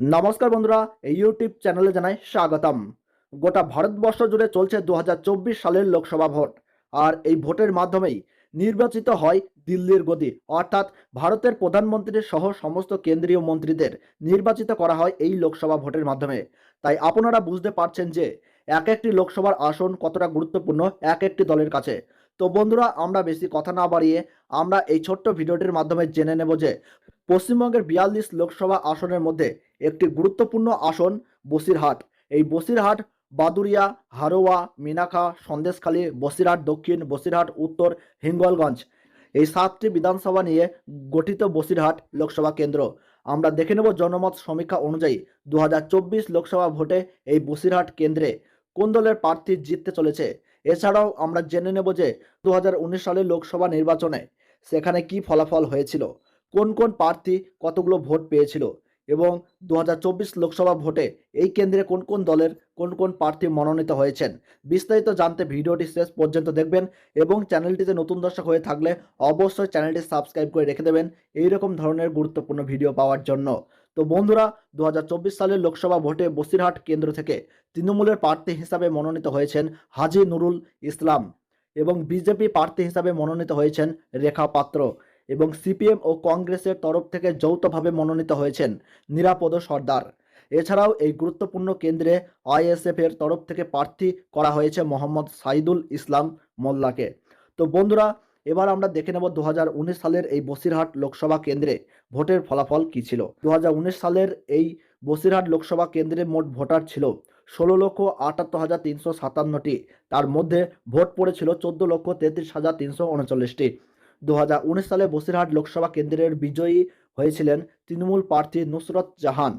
নমস্কার বন্ধুরা, এই ইউটিউব চ্যানেলে জানাই স্বাগতম। গোটা ভারতবর্ষ জুড়ে চলছে 2024 সালের লোকসভা ভোট। আর এই ভোটের মাধ্যমেই নির্বাচিত হয় দিল্লির গদি, অর্থাৎ ভারতের প্রধানমন্ত্রী সহ সমস্ত কেন্দ্রীয় মন্ত্রীদের নির্বাচিত করা হয় এই লোকসভা ভোটের মাধ্যমে। তাই আপনারা বুঝতে পারছেন যে এক একটি লোকসভার আসন কতটা গুরুত্বপূর্ণ এক একটি দলের কাছে। তো বন্ধুরা, আমরা বেশি কথা না বাড়িয়ে আমরা এই ছোট্ট ভিডিওটির মাধ্যমে জেনে নেব যে পশ্চিমবঙ্গের 42 লোকসভা আসনের মধ্যে একটি গুরুত্বপূর্ণ আসন বসিরহাট। এই বসিরহাট, বাদুরিয়া, হারোয়া, মিনাখা, সন্দেশখালী, বসিরহাট দক্ষিণ, বসিরহাট উত্তর, হিঙ্গলগঞ্জ, এই 7টি বিধানসভা নিয়ে গঠিত বসিরহাট লোকসভা কেন্দ্র। আমরা দেখে নেব জনমত সমীক্ষা অনুযায়ী 2024 লোকসভা ভোটে এই বসিরহাট কেন্দ্রে কোন দলের প্রার্থী জিততে চলেছে। এছাড়াও আমরা জেনে নেব যে 2019 সালের লোকসভা নির্বাচনে সেখানে কি ফলাফল হয়েছিল, কোন কোন প্রার্থী কতগুলো ভোট পেয়েছিল এবং 2024 লোকসভা ভোটে এই কেন্দ্রে কোন কোন দলের কোন কোন প্রার্থী মনোনীত হয়েছেন। বিস্তারিত জানতে ভিডিওটি শেষ পর্যন্ত দেখবেন এবং চ্যানেলটিতে নতুন দর্শক হয়ে থাকলে অবশ্যই চ্যানেলটি সাবস্ক্রাইব করে রেখে দেবেন এইরকম ধরনের গুরুত্বপূর্ণ ভিডিও পাওয়ার জন্য। তো বন্ধুরা, 2024 সালের লোকসভা ভোটে বসিরহাট কেন্দ্র থেকে তৃণমূলের প্রার্থী হিসাবে মনোনীত হয়েছেন হাজী নুরুল ইসলাম এবং বিজেপি প্রার্থী হিসাবে মনোনীত হয়েছেন রেখা পাত্র এবং সিপিএম ও কংগ্রেসের তরফ থেকে যৌথভাবে মনোনীত হয়েছেন নিরাপদ সর্দার। এছাড়াও এই গুরুত্বপূর্ণ কেন্দ্রে আইএসএফ এর তরফ থেকে প্রার্থী করা হয়েছে মোহাম্মদ সাইদুল ইসলাম মোল্লাকে। তো বন্ধুরা, এবার আমরা দেখে নেব 2019 সালের এই বসিরহাট লোকসভা কেন্দ্রে ভোটের ফলাফল কি ছিল। 2019 সালের এই বসিরহাট লোকসভা কেন্দ্রে মোট ভোটার ছিল 16,78,357টি। তার মধ্যে ভোট পড়েছিল 14,33,339টি। 2019 সালে বসিরহাট লোকসভা কেন্দ্রের বিজয়ী হয়েছিলেন তৃণমূল প্রার্থী নুসরত জাহান।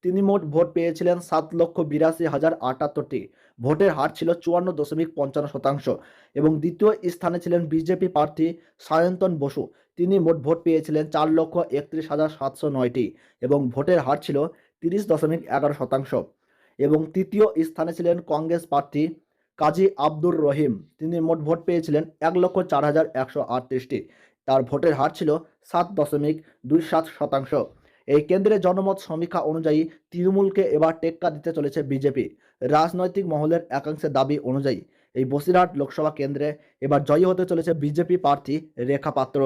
তিনি মোট ভোট পেয়েছিলেন 7,82,078টি। ভোটের হার ছিল 54.55% এবং দ্বিতীয় স্থানে ছিলেন বিজেপি প্রার্থী সায়ন্তন বসু। তিনি মোট ভোট পেয়েছিলেন 4,31,709টি এবং ভোটের হার ছিল 30.11% এবং তৃতীয় স্থানে ছিলেন কংগ্রেস প্রার্থী কাজী আব্দুর রহিম। তিনি মোট ভোট পেয়েছিলেন 1,04,138টি। তার ভোটের হার ছিল 7.27%। এই কেন্দ্রে জনমত সমীক্ষা অনুযায়ী তৃণমূলকে এবার টেক্কা দিতে চলেছে বিজেপি। রাজনৈতিক মহলের একাংশের দাবি অনুযায়ী এই বসিরহাট লোকসভা কেন্দ্রে এবার জয়ী হতে চলেছে বিজেপি প্রার্থী রেখা পাত্র।